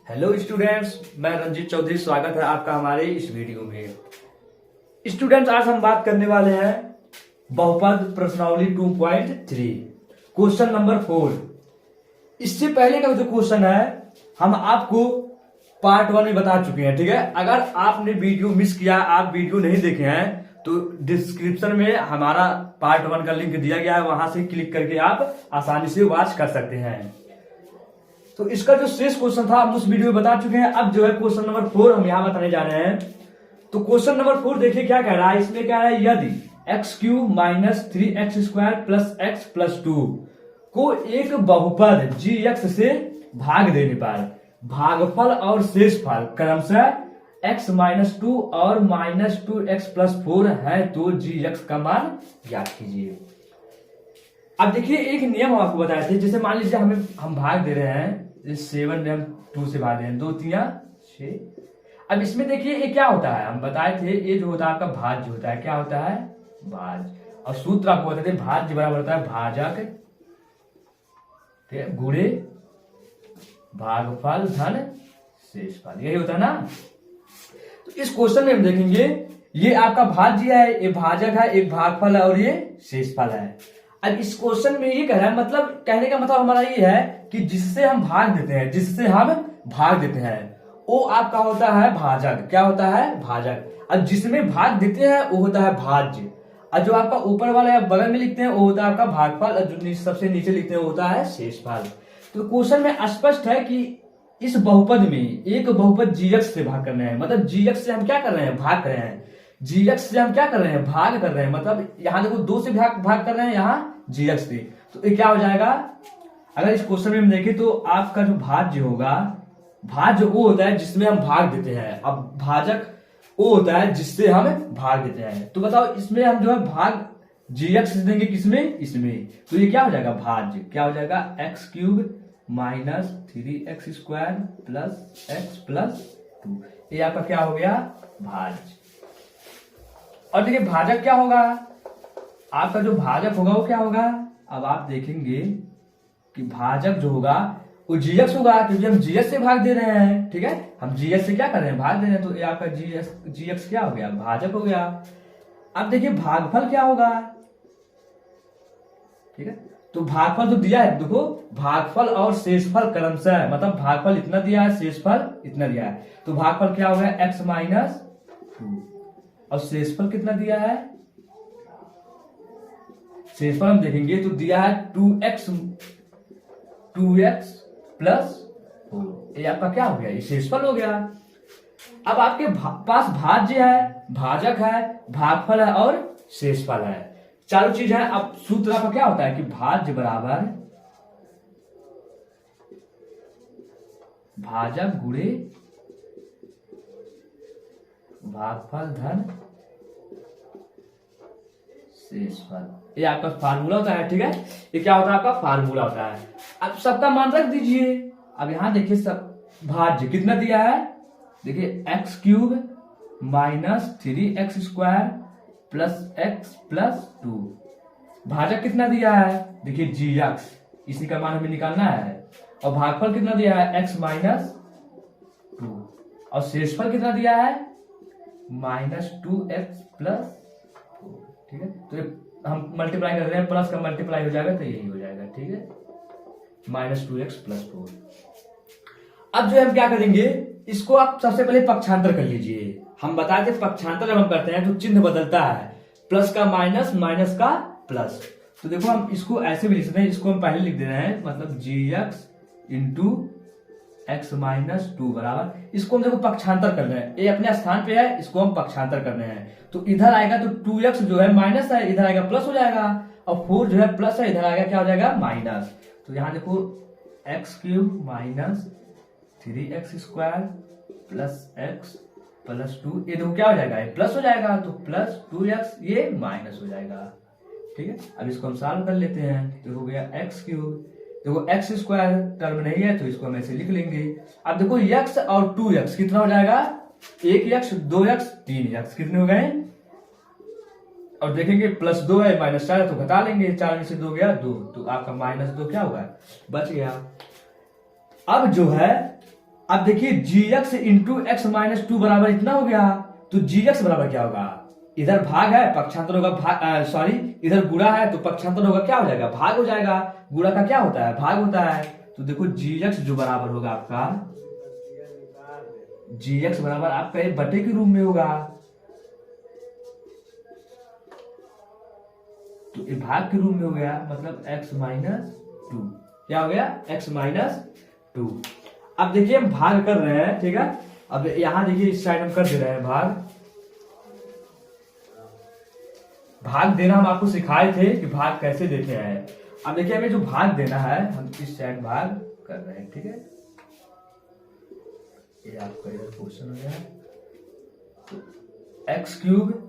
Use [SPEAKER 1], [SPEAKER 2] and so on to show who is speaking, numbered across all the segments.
[SPEAKER 1] Hello students, मैं रंजीत चौधरी। स्वागत है आपका हमारे इस वीडियो में। स्टूडेंट्स, आज हम बात करने वाले हैं बहुपद प्रश्नावली 2.3 क्वेश्चन नंबर 4। इससे पहले का जो क्वेश्चन है हम आपको पार्ट 1 में बता चुके हैं। ठीक है, अगर आपने वीडियो मिस किया, आप वीडियो नहीं देखे हैं तो डिस्क्रिप्शन में हमारा पार्ट 1 का लिंक दिया गया है, वहां से क्लिक करके आप आसानी से वॉच कर सकते हैं। तो इसका जो शेष क्वेश्चन था हम उस वीडियो में बता चुके हैं। अब जो है क्वेश्चन नंबर 4 हम यहां बताने जा रहे हैं। तो क्वेश्चन नंबर 4 देखिए क्या कह रहा है। इसमें क्या है, यदि x³ minus 3x² plus x plus 2 को एक बहुपद gx से भाग देने पर भागफल और शेषफल क्रमशः x माइनस 2 और माइनस 2x प्लस 4 है तो gx का मान ज्ञात कीजिए। अब देखिए एक नियम हम आपको बताए थे, जैसे मान लीजिए हम भाग दे रहे हैं, 7 में हम 2 से भाग रहे हैं, 2 3 6। अब इसमें देखिए ये क्या होता है, हम बताए थे ये जो होता है आपका भाज्य होता है। क्या होता है? भाज्य। और सूत्र आपको बताते थे भाज्य बराबर होता है भाजक, ठीक है, गुणे भागफल धन शेषफल, यही होता है ना। तो इस क्वेश्चन में हम देखेंगे ये आपका भाज्य है, ये भाजक है, एक भागफल है और ये शेषफल है। अब इस क्वेश्चन में ये कह रहा है, मतलब कहने का मतलब हमारा ये है कि जिससे हम भाग देते हैं वो आपका होता है भाजक। क्या होता है? भाजक। अब जिसमें भाग देते हैं वो होता है भाज्य। और जो आपका ऊपर वाला या बगल में लिखते हैं वो होता है आपका भागफल, और जो सबसे नीचे लिखते हैं वो होता है शेषफल। तो क्वेश्चन में स्पष्ट है कि इस बहुपद में एक बहुपद gx से भाग करना है, मतलब gx से हम क्या कर रहे हैं? भाग कर रहे हैं। gx से हम क्या कर रहे हैं? भाग कर रहे हैं। मतलब यहां देखो 2 से भाग कर रहे हैं, यहाँ gx से। तो ये क्या हो जाएगा, अगर इस क्वेश्चन में हम देखें तो आपका जो भाज्य होगा, भाज्य वो होता है जिसमें हम भाग देते हैं। अब भाजक वो होता है जिससे हम भाग देते हैं। तो बताओ इसमें हम जो है भाग gx देंगे किसमें? इसमें। तो ये क्या हो जाएगा? भाज्य। क्या हो जाएगा? x³ minus 3x² plus x plus 2। ये आपका क्या हो गया? भाज्य। और देखिए भाजक क्या होगा, आपका जो भाजक होगा वो क्या होगा। अब आप देखेंगे कि भाजक जो होगा वो gx होगा, क्योंकि हम gx से भाग दे रहे हैं। ठीक है, हम gx से क्या कर रहे हैं? भाग दे रहे हैं। तो ये आपका gx क्या हो गया? भाजक हो गया। अब देखिए भागफल क्या होगा। ठीक है, तो भागफल तो दिया है, देखो भागफल और शेषफल क्रमशः, मतलब भागफल इतना दिया है, शेषफल इतना दिया है। तो भागफल क्या हो गया? x माइनस 2 और शेषफल कितना दिया है? शेषफल हम देखेंगे तो दिया है 2x प्लस 4। ये आपका क्या हो गया? ये शेषफल हो गया। अब आपके पास भाज्य है, भाजक है, भागफल है और शेषफल है, चारों चीज है। अब सूत्र आपका क्या होता है कि भाज्य बराबर भाजक गुणे भागफल धन शेषफल। ये आपका फार्मूला होता है। ठीक है, ये क्या होता है? आपका फार्मूला होता है। अब सबका मान रख दीजिए। अब यहां देखिए सब भाज्य कितना दिया है, देखिए x³ minus 3x² plus x plus 2। भाजक कितना दिया है? देखिए gx, इसी का मान हमें निकालना है। और भागफल कितना दिया है? x minus 2। और शेषफल कितना दिया है? Minus 2x plus 4। ठीक है, तो हम मल्टीप्लाई कर रहे हैं, प्लस का मल्टीप्लाई हो जाएगा तो यही हो जाएगा। ठीक है, माइनस 2x प्लस 4। अब जो हम क्या करेंगे, इसको आप सबसे पहले पक्षांतर कर लीजिए। हम बताए थे पक्षांतर जब हम करते हैं तो चिन्ह बदलता है, प्लस का माइनस, माइनस का प्लस। तो देखो हम इसको ऐसे भी लिख सकते हैं, इसको हम पहले लिख दे रहे हैं, मतलब gx इंटू x माइनस 2 बराबर, इसको हम देखो पक्षांतर कर रहे हैं, ये अपने स्थान पे है, इसको हम पक्षांतर कर रहे हैं। तो इधर आएगा तो 2x जो है माइनस है, इधर आएगा प्लस हो जाएगा, और 4 जो है प्लस है, इधर आएगा क्या हो जाएगा? माइनस। तो यहां देखो x³ minus 3x² plus x plus 2, ये देखो क्या हो जाएगा? ये प्लस हो जाएगा, तो प्लस 2x, ये माइनस हो जाएगा। ठीक है, अब इसको हम सॉल्व कर लेते हैं। तो हो गया x³, देखो x² टर्म नहीं है तो इसको हम ऐसे लिख लेंगे। अब देखो x और 2x कितना हो जाएगा? 1x 2x 3x, कितने हो गए? और देखेंगे प्लस 2 है, माइनस 4 है तो घटा लेंगे, 4 में से 2 गया 2, तो आपका -2 क्या होगा? बच गया। अब जो है अब देखिए जी X into X minus two बराबर इतना हो गया, तो जी एक्स बराबर क्या होगा, इधर भाग है पक्षांतर होगा भाग, सॉरी इधर गुणा है तो पक्षांतर होगा क्या हो जाएगा, भाग हो जाएगा। गुणा का क्या होता है, भाग होता है। तो देखो जी एक्स जो बराबर होगा आपका, जी एक्स बराबर आपका एक बटे के रूप में होगा, तो ये भाग के रूप में हो गया, मतलब x माइनस टू। क्या हो गया, x माइनस टू। अब देखिए हम भाग कर रहे हैं, ठीक है। अब यहां देखिए इस साइड हम कर दे रहे हैं भाग। भाग देना हम आपको सिखाए थे कि भाग कैसे देते हैं। अब देखिए हमें जो भाग देना है, हम इस साइड भाग कर रहे हैं, ठीक है। ये आपका इधर क्वेश्चन हो गया, तो x cube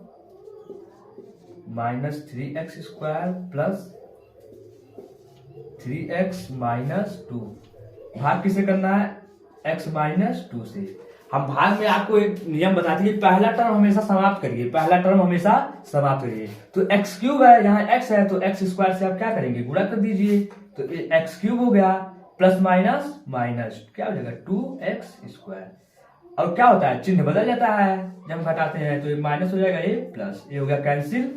[SPEAKER 1] minus 3x square plus 3x minus two. भाग किसे करना है, x माइनस टू से। हम भाग में आपको एक नियम बताते हैं, पहला टर्म हमेशा समाप्त करिए, पहला टर्म हमेशा समाप्त करिए। तो एक्स क्यूब है, यहाँ x है, तो एक्स स्क्वायर से आप क्या करेंगे, गुणा कर दीजिए, तो एक्स क्यूब हो गया प्लस माइनस माइनस क्या हो जाएगा 2x स्क्वायर। और क्या होता है, चिन्ह बदल जाता है जब हम घटाते हैं, तो ये माइनस हो जाएगा, ये प्लस, ये हो गया कैंसिल,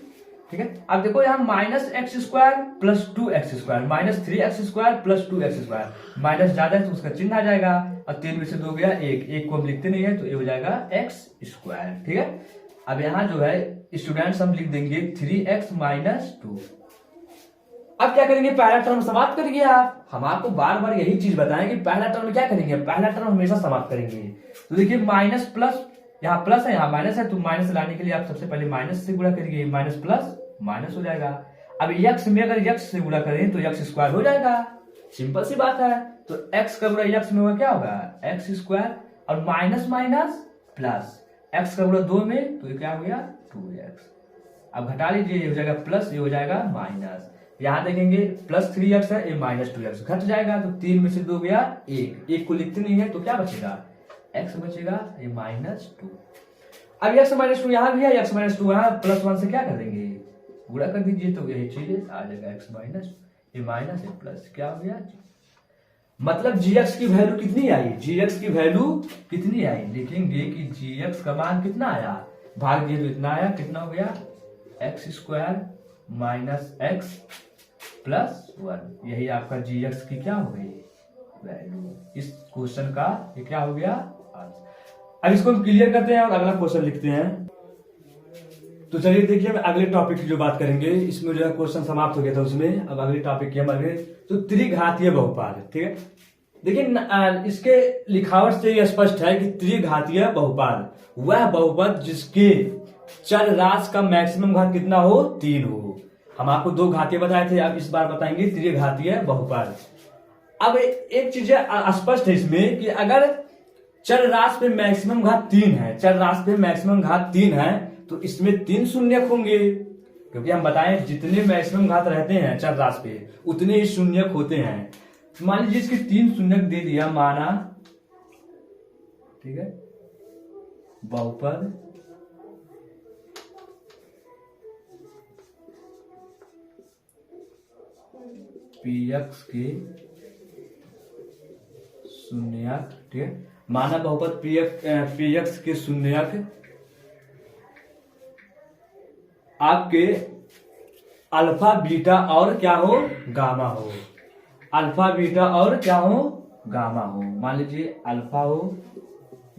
[SPEAKER 1] ठीक है। अब देखो यहाँ minus x square plus 2x square, minus 3x square plus 2x square, minus ज्यादा है तो उसका चिन्ह आ जाएगा, और 3 में से 2 गया 1, 1 को हम लिखते नहीं है, तो ये हो जाएगा x स्क्वायर, ठीक है। अब यहाँ जो है स्टूडेंट्स हम लिख देंगे 3x माइनस टू। अब क्या करेंगे, पहला टर्म समाप्त करिए आप। हम आपको बार बार यही चीज बताएं कि पहला टर्म क्या करेंगे, पहला टर्म हमेशा समाप्त करेंगे। तो देखिए माइनस प्लस, यहाँ प्लस है यहाँ माइनस है, तो माइनस लाने के लिए आप सबसे पहले माइनस से गुणा करिए, माइनस प्लस माइनस हो जाएगा। अब x में अगर x से गुणा करें तो x स्क्वायर हो जाएगा, सिंपल सी बात है। तो x का गुणा x में होगा क्या होगा, x स्क्वायर, और माइनस माइनस प्लस, x का गुणा 2 में तो ये क्या हो गया 2x। अब घटा लीजिए, ये हो जाएगा प्लस, ये हो जाएगा माइनस। यहां देखेंगे प्लस 3x है, ये माइनस 2x घट जाएगा, तो 3 में से 2 गया 1, 1 को लिखते नहीं है, तो क्या बचेगा, x बचेगा, ये माइनस 2। अब x माइनस टू यहाँ भी है, x माइनस टू यहाँ प्लस 1 से क्या कर देंगे, गुणा कर दीजिए, तो यही चीज आ जाएगा x माइनस, ये माइनस है प्लस, क्या हो गया, मतलब gx की वैल्यू कितनी आई, gx की वैल्यू कितनी आई, लिखेंगे कि gx का मान कितना आया, भाग दिए तो इतना आया, कितना हो गया x square minus x plus 1। यही आपका gx की क्या हो गई वैल्यू, इस क्वेश्चन का ये क्या हो गया आंसर। अब इसको हम क्लियर करते हैं और अगला क्वेश्चन लिखते हैं। तो चलिए देखिए हम अगले टॉपिक की जो बात करेंगे, इसमें जो है क्वेश्चन समाप्त हो गया था उसमें, अब अगले टॉपिक की हम अगले, तो त्रिघातीय बहुपद, ठीक है। देखिए इसके लिखावट से ये स्पष्ट है कि त्रिघातीय बहुपद वह बहुपद जिसके चर राशि का मैक्सिमम घात कितना हो, 3 हो। हम आपको 2 घातीय बताए थे, अब इस बार बताएंगे त्रिघातीय बहुपद। अब एक चीज स्पष्ट है इसमें कि अगर चर राशि पे मैक्सिमम घात 3 है, चर राशि पे मैक्सिमम घात 3 है, तो इसमें 3 शून्यक होंगे, क्योंकि हम बताएं जितने मैक्सिमम घात रहते हैं चर राशि पे उतने ही शून्यक होते हैं। मान लीजिए इसके 3 शून्यक दे दिया, माना, ठीक है, बहुपद px के शून्यक, ठीक है, माना बहुपद px के शून्यक आपके अल्फा बीटा और क्या हो, गामा हो, अल्फा बीटा और क्या हो, गामा हो। मान लीजिए अल्फा हो,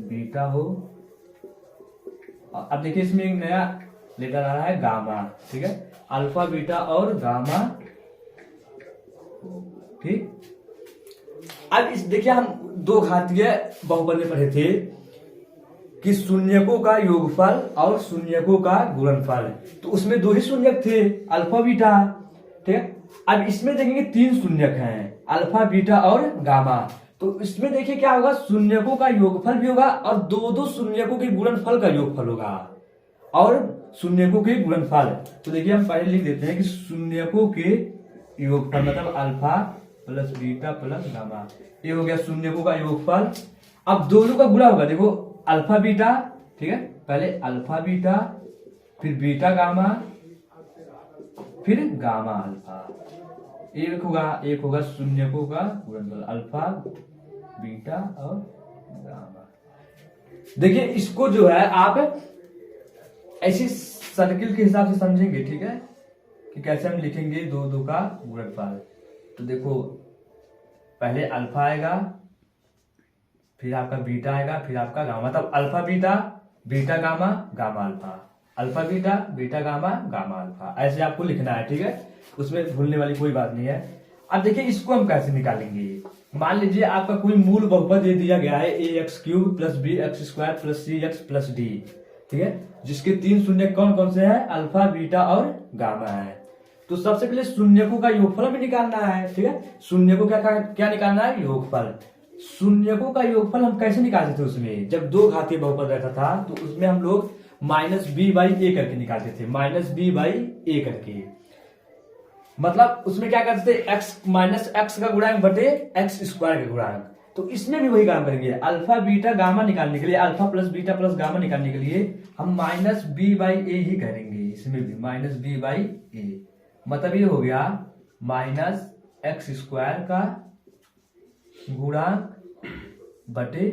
[SPEAKER 1] बीटा हो, अब देखिए इसमें एक नया लेटर आ रहा है गामा, ठीक है, अल्फा बीटा और गामा, ठीक। अब इस देखिए हम 2 घातीय बहुपद में पढ़े थे कि शून्यकों का योगफल और शून्यकों का गुणनफल, तो उसमें 2 ही शून्यक थे, अल्फा बीटा, ठीक है। अब इसमें देखेंगे 3 शून्यक हैं, अल्फा बीटा और गामा, तो इसमें देखिए क्या होगा, शून्यकों का योगफल भी होगा और 2 शून्यकों के गुणनफल का योगफल होगा, और शून्यकों के गुणनफल। तो देखिए हम पहले लिख देते हैं कि शून्यकों के योगफल मतलब alpha plus beta plus gamma, ये हो गया शून्यकों का योगफल। अब दोनों का गुणा होगा, देखो अल्फा बीटा, ठीक है, पहले अल्फा बीटा फिर बीटा गामा फिर गामा अल्फा, एक होगा शून्यकों का गुणनफल अल्फा बीटा और देखिए इसको जो है आप ऐसी सर्किल के हिसाब से समझेंगे, ठीक है, कि कैसे हम लिखेंगे दो दो का गुणनफल। तो देखो पहले अल्फा आएगा, फिर आपका बीटा आएगा, फिर आपका गामा, मतलब alpha beta, beta gamma, gamma alpha, alpha beta, beta gamma, gamma alpha, ऐसे आपको लिखना है, ठीक है, उसमें भूलने वाली कोई बात नहीं है। अब देखिए इसको हम कैसे निकालेंगे। मान लीजिए आपका कोई मूल बहुपद दे दिया गया है A X cube plus B X square plus C X plus D, ठीक है, जिसके 3 शून्य कौन कौन से हैं, अल्फा बीटा और गामा है। तो सबसे पहले शून्यकों का योगफल भी निकालना है, ठीक है, शून्य को क्या क्या निकालना है, योगफल। शून्यकों का योगफल हम कैसे निकालते थे, उसमें जब दो घातीय बहुपद रहता था तो उसमें हम लोग माइनस बी बाई ए करके निकालते थे, माइनस बी बाई ए करके, मतलब उसमें क्या करते थे, एक्स माइनस एक्स का गुणांक बटे एक्स स्क्वायर का गुणांक। तो इसमें भी वही काम करेंगे, अल्फा बीटा गामा निकालने के लिए, alpha plus beta plus gamma निकालने के लिए हम माइनस बी बाई ए ही करेंगे, इसमें भी माइनस बी बाई ए, मतलब ये हो गया माइनस एक्स स्क्वायर का गुणांक बटे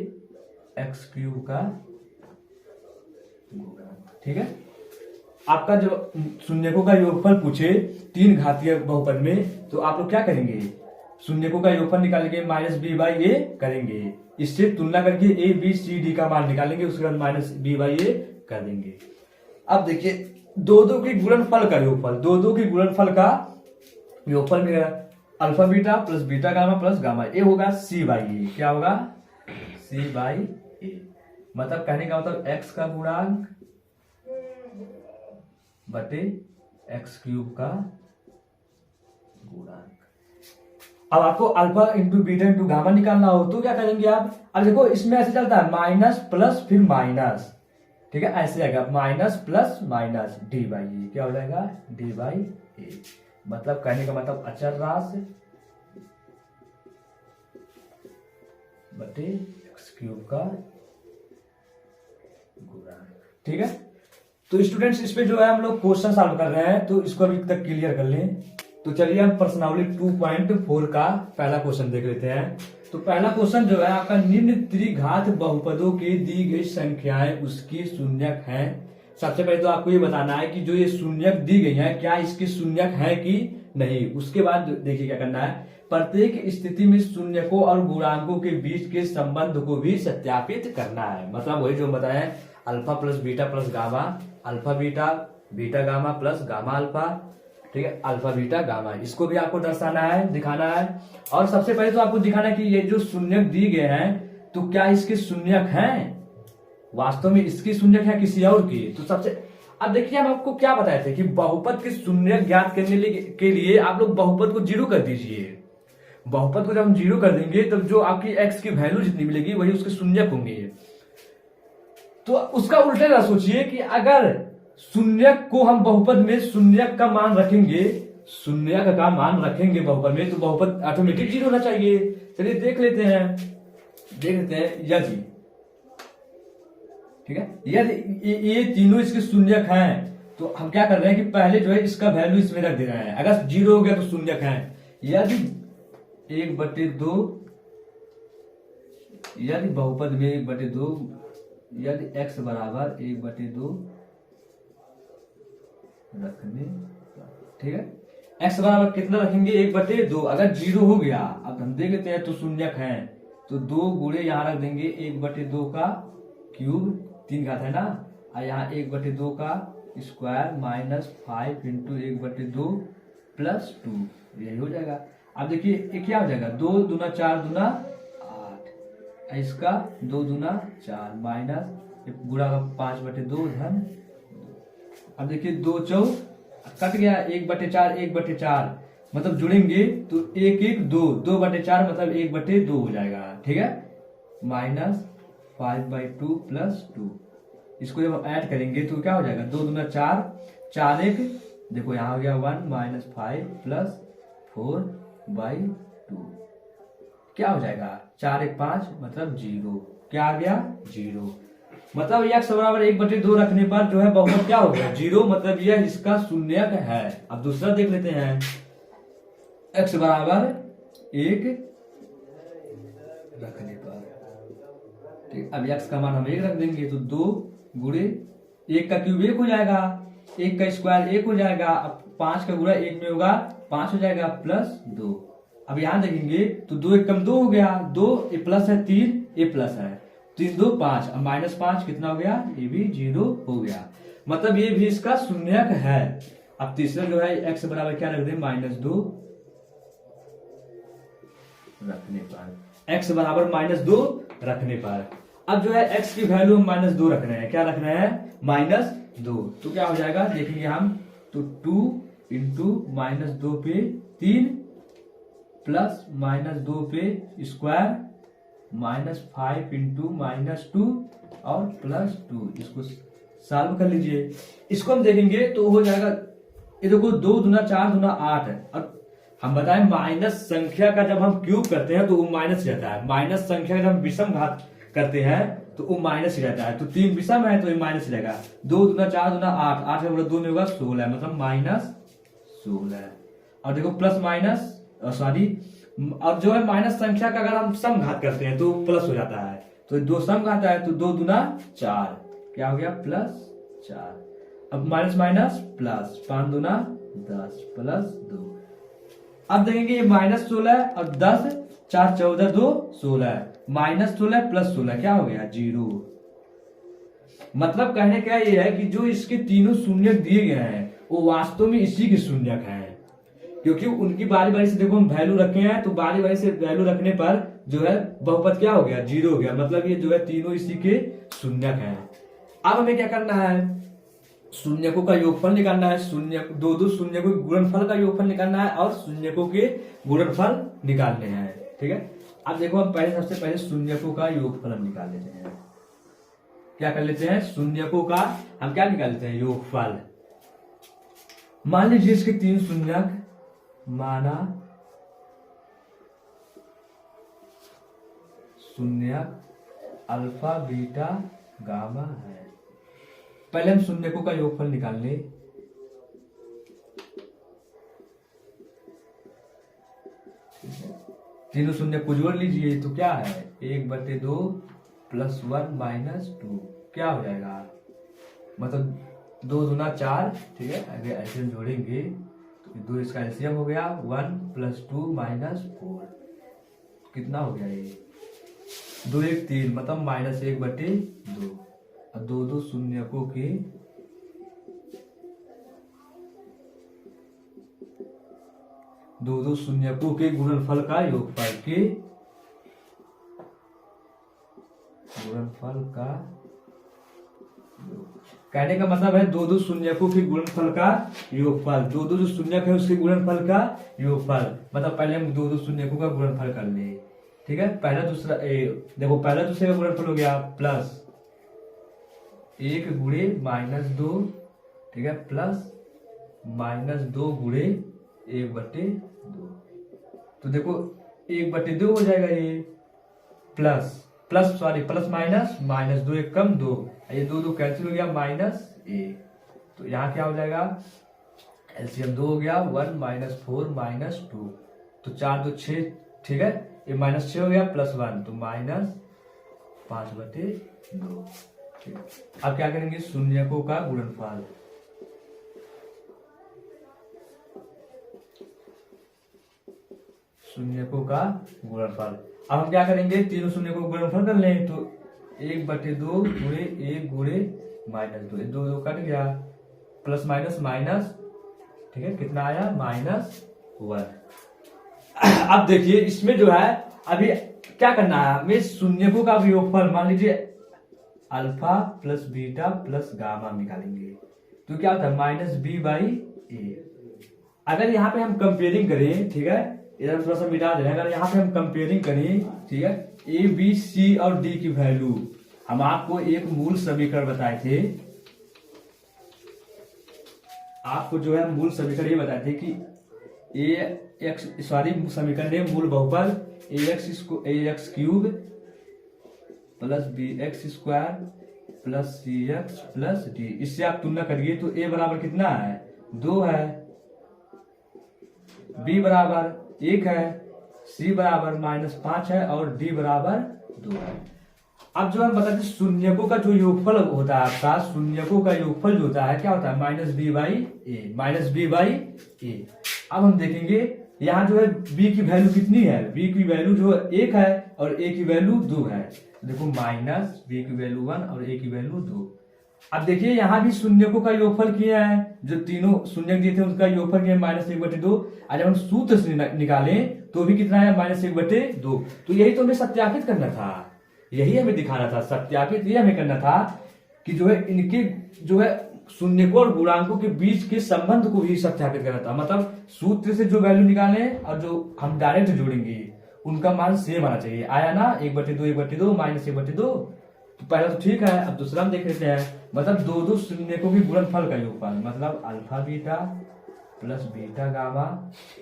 [SPEAKER 1] एक्स क्यूब का गुणांक, ठीक है। आपका जब शून्यकों का योगफल पूछे 3 घातीय बहुपद में, तो आप लोग क्या करेंगे, शून्यकों का योगफल निकालेंगे, माइनस बी बाई ए करेंगे, इससे तुलना करके ए बी सी डी का मान निकालेंगे, उसके बाद माइनस बी बाई ए कर देंगे। अब देखिए दो दो के गुणनफल का योगफल, दो दो के गुणनफल का योगफल मिलेगा, alpha beta plus beta gamma plus gamma, A होगा सी बाई ए, क्या होगा, सी बाई ए, मतलब कहने का मतलब एक्स का गुणांक बटे एक्स क्यूब का गुणांक। अब आपको alpha into beta into gamma निकालना हो तो क्या करेंगे आप, अब देखो इसमें ऐसे चलता है माइनस प्लस फिर माइनस, ठीक है, ऐसे आएगा minus plus minus D by A, क्या हो जाएगा, डी बाई ए, मतलब कहने का मतलब अचर राशि बटे एक्स क्यूब का गुणांक, ठीक है। तो स्टूडेंट्स इस पे जो है हम लोग क्वेश्चन सॉल्व कर रहे हैं, तो इसको अभी तक क्लियर कर लें। तो चलिए हम प्रश्नावली 2.4 का पहला क्वेश्चन देख लेते हैं। तो पहला क्वेश्चन जो है आपका, निम्न त्रिघात बहुपदों के दी गई संख्याएं उसकी शून्यक हैं। सबसे पहले तो आपको ये बताना है कि जो ये शून्यक दी गई है क्या इसकी शून्यक है कि नहीं। उसके बाद देखिए क्या करना है, प्रत्येक स्थिति में शून्यकों और गुणांकों के बीच के संबंध को भी सत्यापित करना है। मतलब वही जो बताया, alpha plus beta plus gamma, alpha beta, beta gamma plus gamma alpha, ठीक है, अल्फा बीटा गामा, इसको भी आपको दर्शाना है, दिखाना है। और सबसे पहले तो आपको दिखाना है कि ये जो शून्यक दिए गए हैं तो क्या इसके शून्यक हैं, वास्तव में इसकी शून्यक है किसी और की। तो सबसे अब देखिए हम आपको क्या बताए थे कि बहुपद के शून्यक ज्ञात करने के लिए आप लोग बहुपद को जीरो कर दीजिए। बहुपद को जब हम जीरो कर देंगे तब जो आपकी एक्स की वैल्यू जितनी मिलेगी वही उसके शून्यक होंगे। तो उसका उल्टा ना सोचिए कि अगर शून्यक को हम बहुपद में शून्यक का मान रखेंगे, शून्यक का मान रखेंगे बहुपद में, तो बहुपद ऑटोमेटिक जीरो होना चाहिए। चलिए देख लेते हैं, यदि, ठीक है, यदि ये तीनों इसके शून्यक हैं तो हम क्या कर रहे हैं कि पहले जो है इसका वैल्यू इसमें रख दे रहे हैं। अगर जीरो हो गया तो शून्यक है। यदि 1/2, यदि बहुपद में 1/2, यदि x बराबर 1/2 रखने, ठीक है, x बराबर कितना रखेंगे, 1/2। अगर जीरो हो गया, अब हम देख लेते हैं तो शून्यक है, तो 2 गुणे यहाँ रख देंगे 1/2 का क्यूब, 3 घात है ना, और यहाँ 1/2 का स्क्वायर माइनस 5 इंटू 1/2 प्लस 2, यही हो जाएगा। अब देखिए ये क्या हो जाएगा, 2 दूना 4 दूना 8, इसका 2 दूना 4 माइनस गुणा 5/2 धन। अब देखिए 2 चौ कट गया, 1/4 1/4, मतलब जुड़ेंगे तो 1 1 2, 2/4 मतलब 1/2 हो जाएगा, ठीक है, माइनस 5/2 प्लस 2। इसको जब हम ऐड करेंगे तो क्या हो जाएगा, 2 दूना 4, 4 1, देखो यहाँ हो गया 1 माइनस 5 प्लस 4/2, क्या हो जाएगा, 4 1 5 मतलब 0, क्या आ गया 0। मतलब x बराबर 1/2 रखने पर जो है बहुपद क्या हो गया, 0, मतलब यह इसका शून्यक है। अब दूसरा देख लेते हैं, x बराबर 1 रखने पर, ठीक, अब x का मान हम 1 रख देंगे तो 2 गुणे 1 का क्यूब 1 हो जाएगा, 1 का स्क्वायर 1 हो जाएगा, अब 5 का गुणा 1 में होगा 5 हो जाएगा प्लस 2। अब यहां देखेंगे तो 2 एक कम 2 हो गया, 2 ए प्लस है 3 ए प्लस है 3 2 5, अब -5 कितना हो गया, ये भी 0 हो गया, मतलब ये भी इसका शून्यक है। अब तीसरा जो है x बराबर क्या रख दें, -2 रखने पर, x बराबर -2 रखने पर। अब जो है x की वैल्यू हम -2 रख रहे हैं, क्या रख रहे हैं, -2, तो क्या हो जाएगा देखेंगे हम, तो 2 इंटू -2 पे 3 प्लस -2 पे स्क्वायर -5 इंटू -2 और +2, इसको सॉल्व कर लीजिए। इसको हम देखेंगे तो हो जाएगा, ये देखो 2 दूना 4 दूना 8 है, और हम बताएं माइनस संख्या का जब हम क्यूब करते हैं तो वो माइनस रहता है, माइनस संख्या का जब हम विषम घात करते हैं तो वो माइनस ही रहता है, तो 3 विषम है तो ये माइनस रहेगा, 2 दूना 4 दूना 8, 8 का 2 में होगा 16, मतलब -16। और देखो प्लस माइनस सॉरी, अब जो है माइनस संख्या का अगर हम सम घात करते हैं तो प्लस हो जाता है, तो 2 सम घात है तो 2 दूना 4, क्या हो गया +4, अब माइनस माइनस प्लस, 5 दूना 10 +2। अब देखेंगे ये -16 और 10, 4 14 2 16, -16 + 16 क्या हो गया 0। मतलब कहने का ये है कि जो इसके तीनों शून्यक दिए गए हैं वो वास्तव में इसी के शून्यक हैं, क्योंकि उनकी बारी बारी से देखो हम वैल्यू रखे हैं, तो बारी बारी से वैल्यू रखने पर जो है बहुपद क्या हो गया 0 हो गया, मतलब ये जो है तीनों इसी के शून्यक हैं। अब हमें क्या करना है, शून्यकों का योगफल निकालना है, शून्य दो शून्यकों के गुणनफल का योगफल निकालना है और शून्यकों के गुणनफल निकालने हैं, ठीक है। अब देखो हम पहले सबसे पहले शून्यकों का योगफल हम निकाल लेते हैं, क्या कर लेते हैं, शून्यकों का हम क्या निकाल लेते हैं, योगफल। मान लीजिए इसके 3 शून्यक, माना शून्यक अल्फा बीटा गामा है। पहले हम शून्यकों का योगफल निकाल ले, तीनों शून्य को जोड़ लीजिए तो क्या है 1/2 + 1 - 2, क्या हो जाएगा, मतलब 2 दूना 4, ठीक है। अगर ऐसे हम जोड़ेंगे तो 2 इसका एलसीएम हो गया, 1 + 2 - 4, कितना हो गया ये 2 1 3, मतलब -1/2। और 2 शून्यकों के दो शून्यकों के गुणनफल का योगफल के गुणनफल का कहने का मतलब है 2 शून्यकों के गुणनफल का योगफल, 2 जो शून्यक है उसके गुणनफल का योगफल, मतलब पहले हम 2 शून्यकों का गुणनफल कर ले, ठीक है। पहला दूसरा देखो पहला दूसरे का गुणनफल हो गया प्लस 1 गुणे -2, ठीक है, प्लस -2 गुणे 1/2, तो देखो 1/2 हो जाएगा ये, प्लस माइनस -2 1 कम 2, ये 2 कैंसिल हो गया -1, तो यहाँ क्या हो जाएगा एलसीएम 2 हो गया, 1 - 4 - 2, तो 4 2 6, ठीक है, ये -6 हो गया +1, तो -5/2, ठीक है। अब क्या करेंगे शून्यकों का गुणनफल, शून्यकों का गुणनफल। अब हम क्या करेंगे तीनों शून्यकों का गुणनफल कर लें, तो 1/2 गुणे 1 गुणे -2, 2 2 कट गया, प्लस माइनस, ठीक है, कितना आया -1। अब देखिए इसमें जो है अभी क्या करना है, हमें शून्यकों का योगफल, मान लीजिए alpha plus beta plus gamma निकालेंगे, तो क्या होता है -b/a। अगर यहाँ पे हम कंपेयरिंग करें, ठीक है, इधर थोड़ा सा मिटा दे, अगर यहाँ पे हम कंपेयरिंग करें, ठीक है, ए बी सी और डी की वैल्यू, हम आपको एक मूल समीकरण बताए थे, आपको जो है मूल समीकरण ये बताए थे कि समीकरण ने मूल बहुपद ax³ plus bx² plus cx plus d, इससे आप तुलना करिए तो a बराबर कितना है 2 है, b बराबर 1 है, c बराबर -5 है और d बराबर 2 है। अब जो हम बताते हैं शून्यकों का जो योगफल होता है आपका, शून्यकों का योगफल जो होता है क्या होता है, minus B by A, minus B by A. अब हम देखेंगे यहाँ जो है बी की वैल्यू कितनी है, बी की वैल्यू जो 1 है और ए की वैल्यू 2 है। देखो माइनस बी की वैल्यू 1 और ए की वैल्यू 2। अब देखिए यहाँ भी शून्यकों का योगफल किया है, जो तीनों शून्य दिए थे उसका योगफल किया -1/2। और जब हम सूत्र से निकालें तो भी कितना है, -1/2। तो यही तो हमें सत्यापित करना था, यही हमें दिखाना था, सत्यापित ये हमें करना था कि जो है इनके जो है शून्यकों और गुणांकों के बीच के संबंध को भी सत्यापित करना था। मतलब सूत्र से जो वैल्यू निकाले और जो हम डायरेक्ट जोड़ेंगे उनका मान सेम आना चाहिए। आया ना 1/2 1/2 -1/2। तो पहला तो ठीक है। अब दूसरा हम देख लेते हैं, मतलब दो शून्यकों के गुणनफल का योगफल, मतलब alpha beta plus beta gamma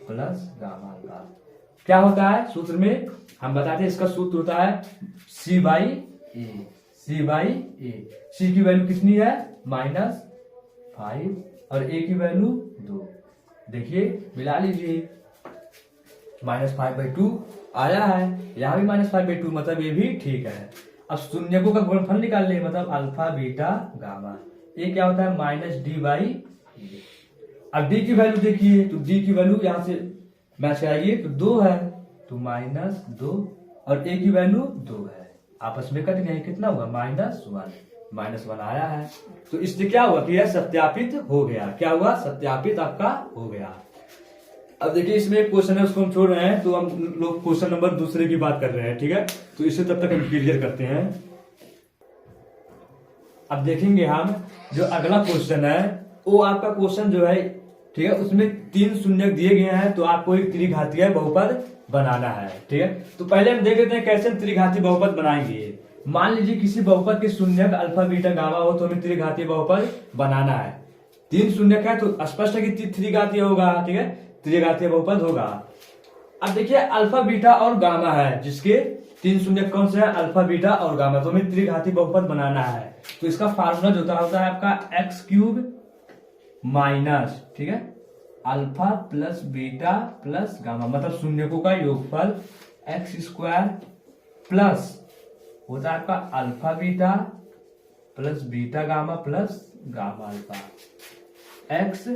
[SPEAKER 1] plus gamma alpha. क्या होता है सूत्र में, हम बताते हैं इसका सूत्र होता है सी बाई ए, सी बाई ए। सी की वैल्यू कितनी है, -5 और ए की वैल्यू 2। देखिए मिला लीजिए, -5/2 आया है, यहाँ भी -5/2, मतलब ये भी ठीक है। अब शून्यकों का गुणनफल निकाल ले, मतलब अल्फा बीटा गामा। ये क्या होता है, -d/e। अब डी की वैल्यू देखिए, तो डी की वैल्यू यहाँ से मैच कराइए तो 2 है, तो -2 और ए की वैल्यू 2 है, आपस में कट गए, कितना हुआ -1 आया है। तो इससे क्या हुआ कि यह सत्यापित हो गया। क्या हुआ, सत्यापित आपका हो गया। अब देखिए इसमें एक क्वेश्चन है, उसको हम छोड़ रहे हैं, तो हम लोग क्वेश्चन नंबर दूसरे की बात कर रहे हैं, ठीक है। तो इसे तब तक हम क्लियर करते हैं। अब देखेंगे हम जो अगला क्वेश्चन है, वो आपका क्वेश्चन जो है, ठीक है, उसमें 3 शून्यक दिए गए हैं, तो आपको एक त्रिघातीय बहुपद बनाना है, ठीक है। तो पहले हम देख लेते हैं कैसे त्रिघातीय बहुपद बनाएंगे। मान लीजिए किसी बहुपद के शून्यक अल्फा बीटा गामा हो, तो हमें त्रिघातीय बहुपद बनाना है। 3 शून्यक है तो स्पष्ट है कि त्रिघातीय होगा, ठीक है, त्रिघातीय बहुपद होगा। अब देखिए अल्फा बीटा और गामा है, जिसके 3 शून्यक कौन से है, अल्फा बीटा और गामा, तो हमें त्रिघातीय बहुपद बनाना है। तो इसका फार्मूला जो होता है आपका x³ माइनस, ठीक है, alpha plus beta plus gamma, मतलब शून्यकों का योगफल x² प्लस होता है आपका alpha beta plus beta gamma plus gamma alpha, x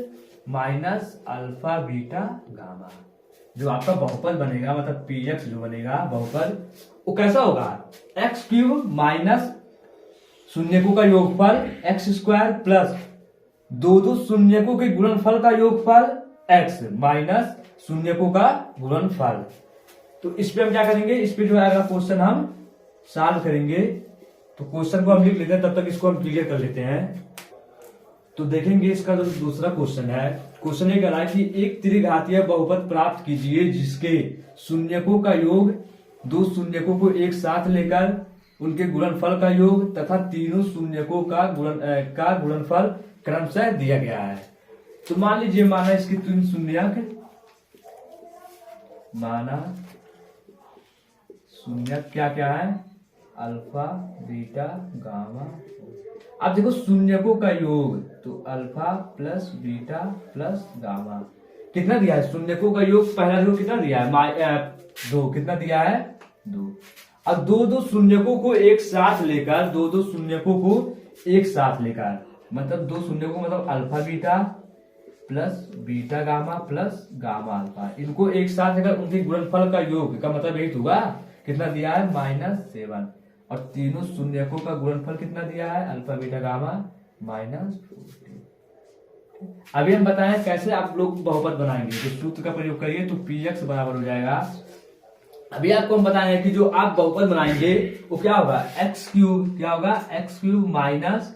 [SPEAKER 1] minus alpha beta gamma. जो आपका बहुपद बनेगा, मतलब px जो बनेगा बहुपद, वो कैसा होगा, x³ माइनस शून्यकों का योगफल x² प्लस दो शून्यकों के गुणनफल का योगफल x माइनस शून्यकों का गुणनफल। तो इस पे हम क्या करेंगे, इस पे जो है अगला क्वेश्चन हम सॉल्व करेंगे। तो क्वेश्चन को हम लिख लेते हैं, तब तक इसको हम क्लियर कर लेते हैं। तो देखेंगे इसका जो दूसरा क्वेश्चन है, क्वेश्चन ये कह रहा है कि एक त्रिघातीय बहुपद प्राप्त कीजिए जिसके शून्यकों का योग 2 शून्यकों को एक साथ लेकर उनके गुणनफल का योग तथा तीनों शून्यकों का गुणनफल क्रमशः दिया गया है। तो मान लीजिए, माना इसके 3 शून्यक, माना शून्यक क्या क्या है, अल्फा बीटा गामा। अब देखो शून्यकों का योग, तो alpha plus beta plus gamma कितना दिया है, शून्यकों का योग पहला देखो कितना दिया है, 2, कितना दिया है 2। अब 2 शून्यकों को एक साथ लेकर, 2 शून्यकों को एक साथ लेकर, मतलब 2 शून्यकों मतलब alpha beta plus beta gamma plus gamma alpha, इनको एक साथ लेकर उनके गुणनफल का योग का मतलब यही होगा, कितना दिया है -7। और तीनों शून्यकों का गुणनफल कितना दिया है, अल्फा बीटा गामा -14। अभी हम बताएं कैसे आप लोग बहुपद बनाएंगे। तो सूत्र का प्रयोग करिए तो px बराबर हो जाएगा। अभी आपको हम बताएंगे कि जो आप बहुपद बनाएंगे वो क्या होगा, x³ क्या होगा, x³ minus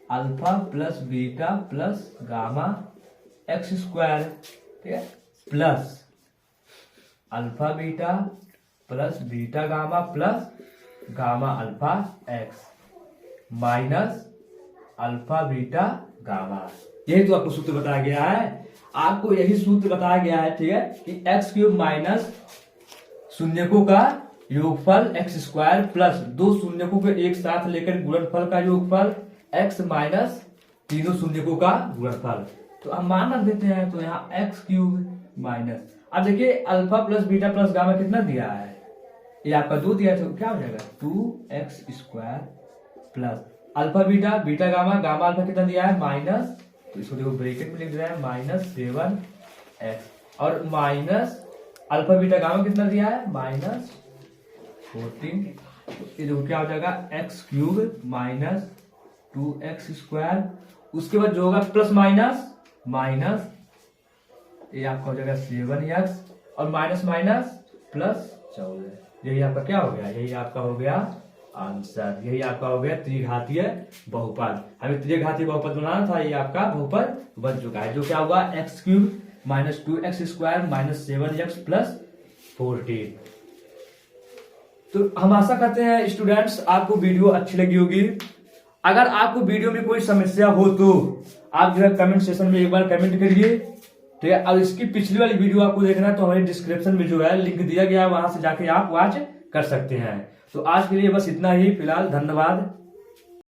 [SPEAKER 1] alpha plus beta plus gamma x², ठीक है, plus alpha beta plus beta gamma plus gamma alpha x minus alpha beta gamma. यही तो आपको सूत्र बताया गया है, आपको यही सूत्र बताया गया है, ठीक है, कि x³ माइनस शून्यकों का योगफल x² प्लस 2 शून्यकों के एक साथ लेकर गुणनफल का योगफल x माइनस तीनों शून्यकों का गुणनफल। तो हम मान रख देते हैं, तो यहाँ x³ माइनस, अब देखिए alpha plus beta plus gamma कितना दिया है, ये आपका 2 दिया है तो क्या हो जाएगा 2x² plus alpha beta beta gamma gamma alpha कितना दिया है माइनस, तो इसको देखो ब्रैकेट में लिख दिया है -7x और माइनस अल्फा बीटा गामा कितना दिया है -14। ये देखो क्या हो जाएगा x³ माइनस 2x², उसके बाद जो होगा प्लस माइनस माइनस, ये आपका हो जाएगा 7x और माइनस माइनस प्लस 14। यही आपका क्या हो गया, यही आपका हो गया आंसर, यही आपका हो गया त्रिघातीय बहुपद। हमें त्रिघातीय बहुपद बनाना था, ये आपका बहुपद बन चुका है, जो क्या होगा x³ minus 2x² minus 7x plus 14। तो हम आशा करते हैं स्टूडेंट्स आपको वीडियो अच्छी लगी होगी। अगर आपको वीडियो में कोई समस्या हो तो आप जो है कमेंट सेक्शन में एक बार कमेंट करिए, ठीक है। और इसकी पिछली वाली वीडियो आपको देखना है तो हमारे डिस्क्रिप्शन में जो है लिंक दिया गया है, वहां से जाके आप वॉच कर सकते हैं। तो आज के लिए बस इतना ही फिलहाल, धन्यवाद।